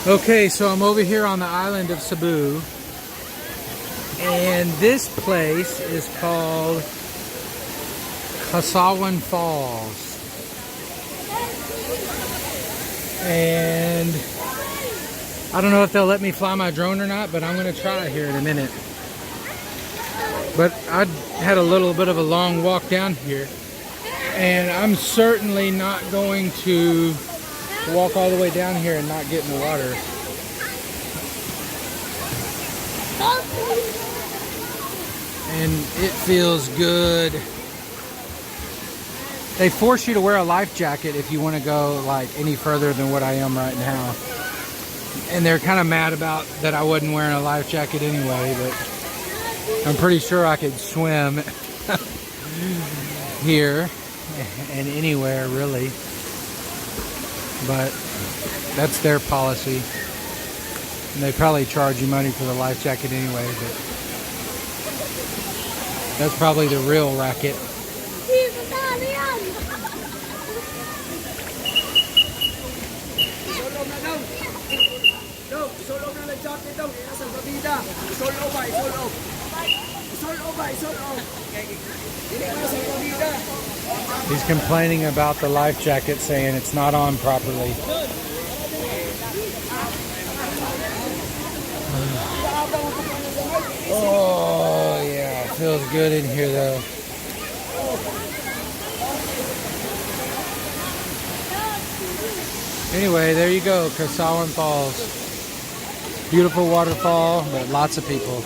Okay, so I'm over here on the island of Cebu, and this place is called Kawasan Falls. And I don't know if they'll let me fly my drone or not, but I'm going to try here in a minute. But I had a little bit of a long walk down here, and I'm certainly not going to walk all the way down here and not get in the water. And it feels good. They force you to wear a life jacket if you want to go like any further than what I am right now. And they're kind of mad about that I wasn't wearing a life jacket anyway, but I'm pretty sure I could swim here and anywhere really. But that's their policy. And they probably charge you money for the life jacket anyway, but that's probably the real racket. He's complaining about the life jacket, saying it's not on properly. Oh yeah, it feels good in here though. Anyway, there you go, Kawasan Falls. Beautiful waterfall, but lots of people.